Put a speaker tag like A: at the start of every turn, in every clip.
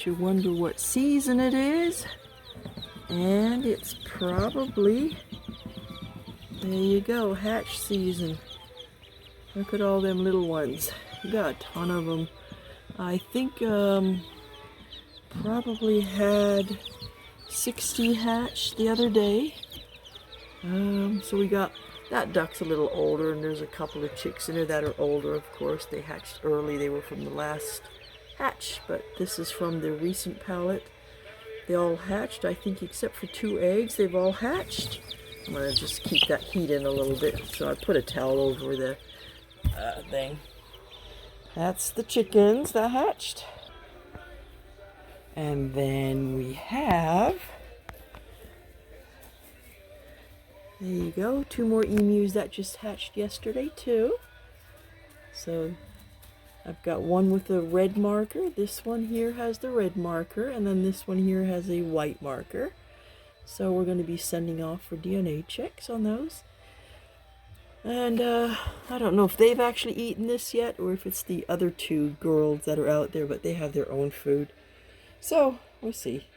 A: Makes you wonder what season it is. And it's probably, there you go, hatch season. Look at all them little ones. We got a ton of them. I think probably had 60 hatched the other day. So we got, that duck's a little older, and there's a couple of chicks in there that are older, of course. They hatched early. They were from the last hatch, but this is from the recent pallet. They all hatched, I think, except for 2 eggs. They've all hatched. I'm going to just keep that heat in a little bit. So I put a towel over the thing. That's the chickens that hatched. And then we have, there you go, 2 more emus that just hatched yesterday too. So I've got one with a red marker. This one here has the red marker, and then this one here has a white marker. So we're going to be sending off for DNA checks on those. And I don't know if they've actually eaten this yet, or if it's the other 2 girls that are out there, but they have their own food. So we'll see.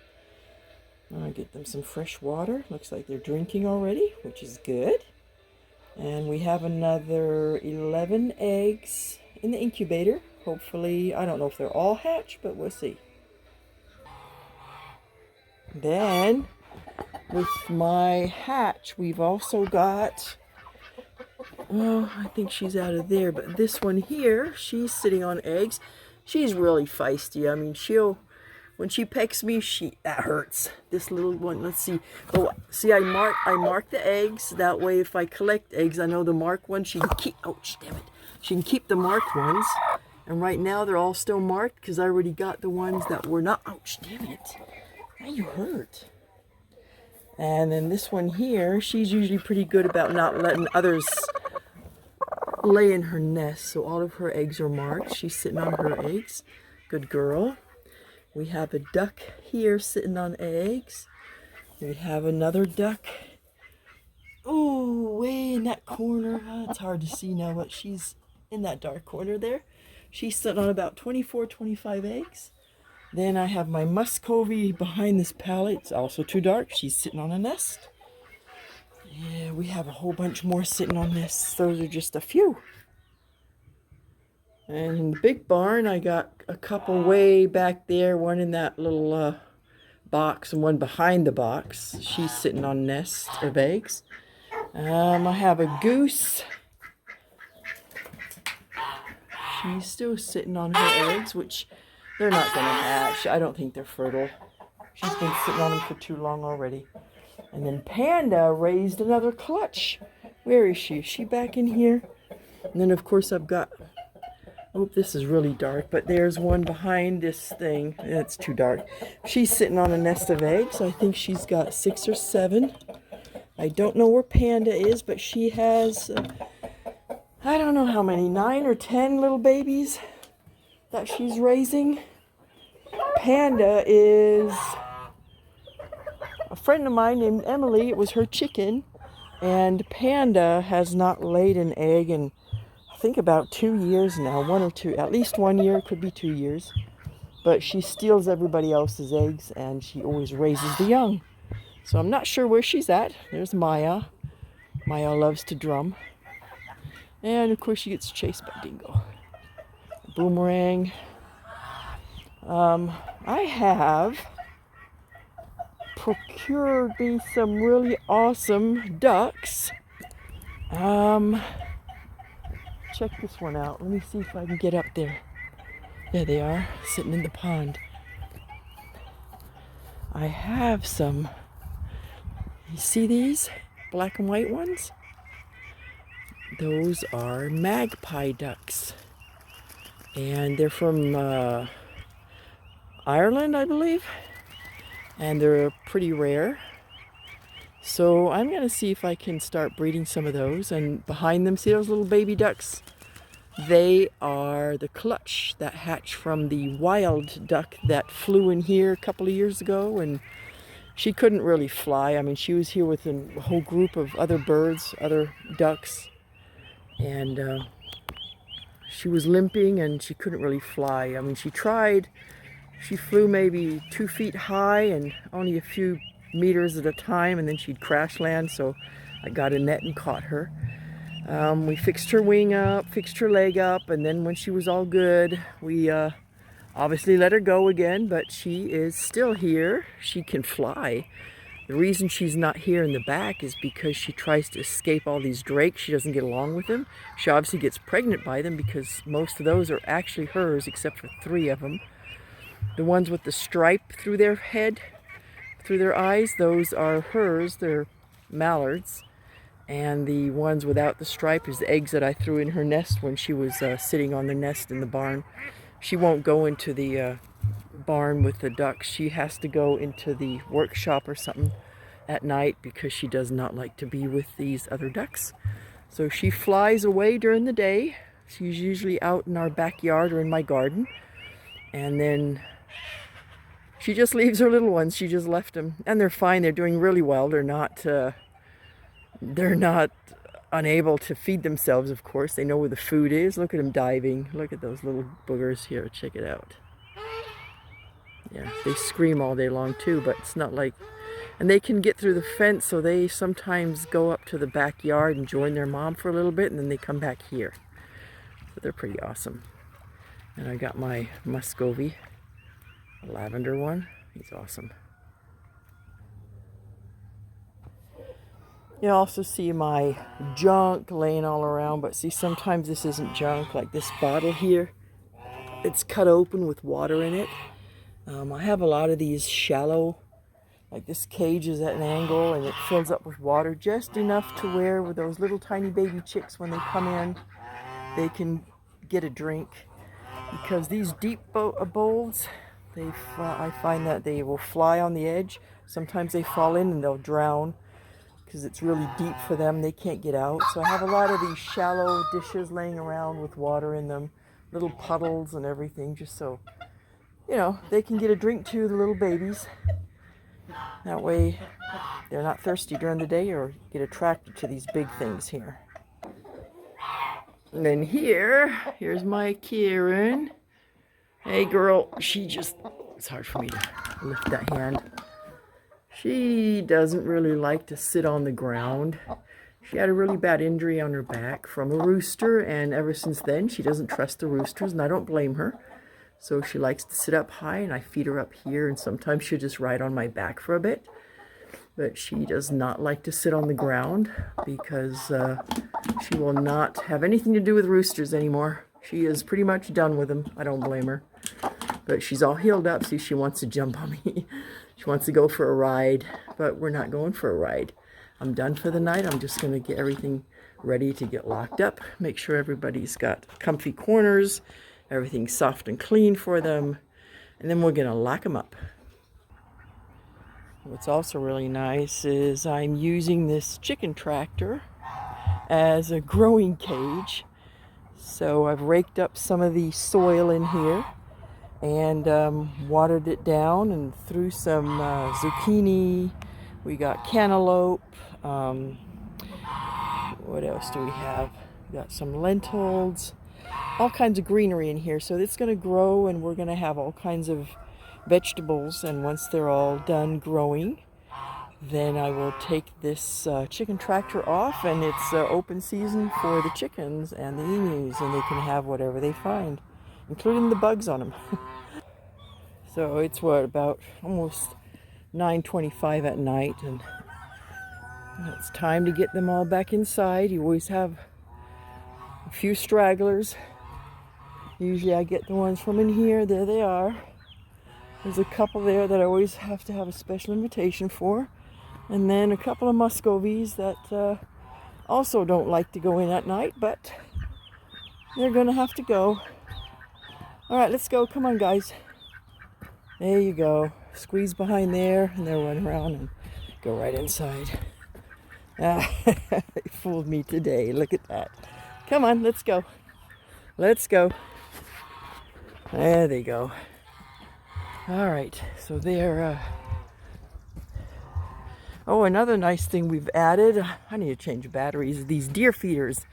A: I'll get them some fresh water. Looks like they're drinking already, which is good. And we have another 11 eggs in the incubator. Hopefully, I don't know if they're all hatched, but we'll see. Then, with my hatch, we've also got, oh, I think she's out of there, but this one here, she's sitting on eggs. She's really feisty. I mean, when she pecks me, that hurts. This little one, let's see. Oh, see, I mark the eggs. That way, if I collect eggs, I know the marked ones. She can keep, ouch, damn it. She can keep the marked ones. And right now, they're all still marked because I already got the ones that were not, ouch, damn it. Now you hurt. And then this one here, she's usually pretty good about not letting others lay in her nest. So all of her eggs are marked. She's sitting on her eggs. Good girl. We have a duck here sitting on eggs. We have another duck. Oh, way in that corner. It's hard to see now, but she's in that dark corner there. She's sitting on about 24, 25 eggs. Then I have my Muscovy behind this pallet. It's also too dark. She's sitting on a nest. Yeah, we have a whole bunch more sitting on this. Those are just a few. And in the big barn, I got a couple way back there. One in that little box and one behind the box. She's sitting on a nest of eggs. I have a goose. She's still sitting on her eggs, which they're not going to hatch. I don't think they're fertile. She's been sitting on them for too long already. And then Panda raised another clutch. Where is she? Is she back in here? And then, of course, I've got, oh, this is really dark, but there's one behind this thing. It's too dark. She's sitting on a nest of eggs. I think she's got 6 or 7. I don't know where Panda is, but she has, I don't know how many, 9 or 10 little babies that she's raising. Panda is a friend of mine named Emily. It was her chicken, and Panda has not laid an egg in, I think, about 2 years now. 1 or 2, at least 1 year, could be 2 years. But she steals everybody else's eggs, and she always raises the young. So I'm not sure where she's at. There's Maya. Maya loves to drum. And of course she gets chased by Dingo. Boomerang. I have procured me some really awesome ducks. Check this one out. Let me see if I can get up there. There they are, sitting in the pond. I have some. You see these black and white ones? Those are magpie ducks. And they're from Ireland, I believe. And they're pretty rare. So I'm going to see if I can start breeding some of those. And behind them, see those little baby ducks? They are the clutch that hatched from the wild duck that flew in here a couple of years ago. And she couldn't really fly. I mean, she was here with a whole group of other birds, other ducks. And she was limping and she couldn't really fly. I mean, she tried. She flew maybe 2 feet high and only a few meters at a time, and then she'd crash land, so I got a net and caught her. We fixed her wing up, fixed her leg up, and then when she was all good, we obviously let her go again, but she is still here. She can fly. The reason she's not here in the back is because she tries to escape all these drakes. She doesn't get along with them. She obviously gets pregnant by them because most of those are actually hers, except for 3 of them. The ones with the stripe through their head, through their eyes, those are hers. They're mallards. And the ones without the stripe is the eggs that I threw in her nest when she was sitting on the nest in the barn. She won't go into the barn with the ducks. She has to go into the workshop or something at night because she does not like to be with these other ducks. So she flies away during the day. She's usually out in our backyard or in my garden. And then she just leaves her little ones. She just left them. And they're fine. They're doing really well. They're not unable to feed themselves, of course. They know where the food is. Look at them diving. Look at those little boogers here. Check it out. Yeah, they scream all day long too, but it's not like... And they can get through the fence, so they sometimes go up to the backyard and join their mom for a little bit, and then they come back here. So they're pretty awesome. And I got my Muscovy, a lavender one. He's awesome. You also see my junk laying all around, but see, sometimes this isn't junk, like this bottle here. It's cut open with water in it. I have a lot of these shallow, like this cage is at an angle and it fills up with water just enough to where with those little tiny baby chicks, when they come in, they can get a drink. Because these deep bowls, I find that they will fly on the edge. Sometimes they fall in and they'll drown because it's really deep for them. They can't get out. So I have a lot of these shallow dishes laying around with water in them, little puddles and everything, just so, you know, they can get a drink too, the little babies. That way they're not thirsty during the day or get attracted to these big things here. And then here's my Kieran. Hey girl, it's hard for me to lift that hand. She doesn't really like to sit on the ground. She had a really bad injury on her back from a rooster, and ever since then she doesn't trust the roosters, and I don't blame her. So she likes to sit up high, and I feed her up here, and sometimes she'll just ride on my back for a bit. But she does not like to sit on the ground because she will not have anything to do with roosters anymore. She is pretty much done with them. I don't blame her. But she's all healed up. See, she wants to jump on me. She wants to go for a ride, but we're not going for a ride. I'm done for the night. I'm just going to get everything ready to get locked up. Make sure everybody's got comfy corners. Everything's soft and clean for them. And then we're going to lock them up. What's also really nice is I'm using this chicken tractor as a growing cage. So I've raked up some of the soil in here and watered it down and threw some zucchini. We got cantaloupe. What else do we have? We got some lentils. All kinds of greenery in here. So it's going to grow, and we're going to have all kinds of vegetables. And once they're all done growing, then I will take this chicken tractor off, and it's open season for the chickens and the emus, and they can have whatever they find, including the bugs on them. So it's about almost 9:25 at night, and it's time to get them all back inside. You always have a few stragglers. Usually I get the ones from in here. There they are. There's a couple there that I always have to have a special invitation for. And then a couple of Muscovies that also don't like to go in at night, but they're going to have to go. All right, let's go. Come on, guys. There you go. Squeeze behind there, and they'll run around and go right inside. They fooled me today. Look at that. Come on, let's go. Let's go. There they go. All right, so they're Oh, another nice thing we've added, I need to change batteries, these deer feeders.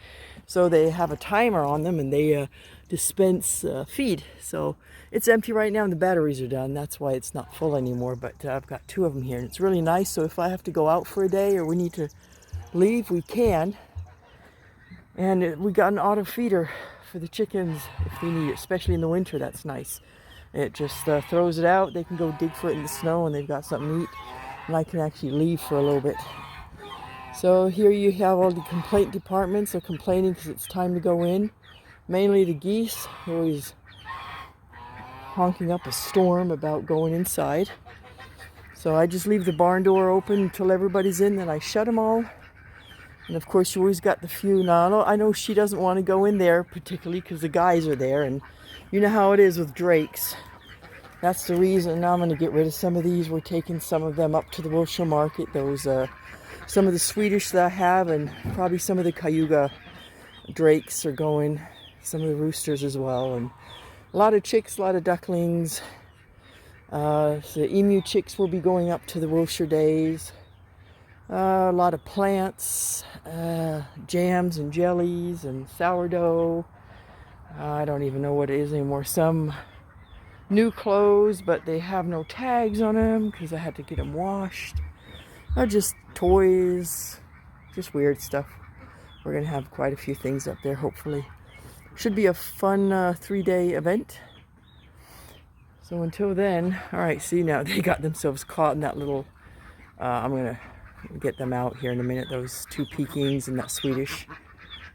A: So they have a timer on them and they dispense feed. So it's empty right now and the batteries are done. That's why it's not full anymore, but I've got 2 of them here and it's really nice. So if I have to go out for a day or we need to leave, we can. And we got an auto feeder for the chickens if they need it, especially in the winter. That's nice. It just throws it out. They can go dig for it in the snow and they've got something to eat. And I can actually leave for a little bit. So here you have all the complaint departments are complaining because it's time to go in. Mainly the geese, always honking up a storm about going inside. So I just leave the barn door open until everybody's in, then I shut them all. And of course you always got the few. Now I know she doesn't want to go in there particularly because the guys are there, and you know how it is with drakes. That's the reason. Now I'm going to get rid of some of these. We're taking some of them up to the Wilshire market. Those, some of the Swedish that I have, and probably some of the Cayuga drakes are going. Some of the roosters as well, and a lot of chicks, a lot of ducklings. The emu chicks will be going up to the Wilshire days. A lot of plants, jams and jellies and sourdough. I don't even know what it is anymore. Some new clothes, but they have no tags on them because I had to get them washed. Just toys, just weird stuff. We're going to have quite a few things up there, hopefully. Should be a fun 3-day event. So until then, all right, see now, they got themselves caught in that little, I'm going to get them out here in a minute. Those 2 Pekings and that Swedish,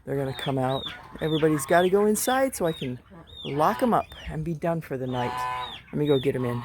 A: they're going to come out. Everybody's got to go inside so I can lock them up and be done for the night. Let me go get them in.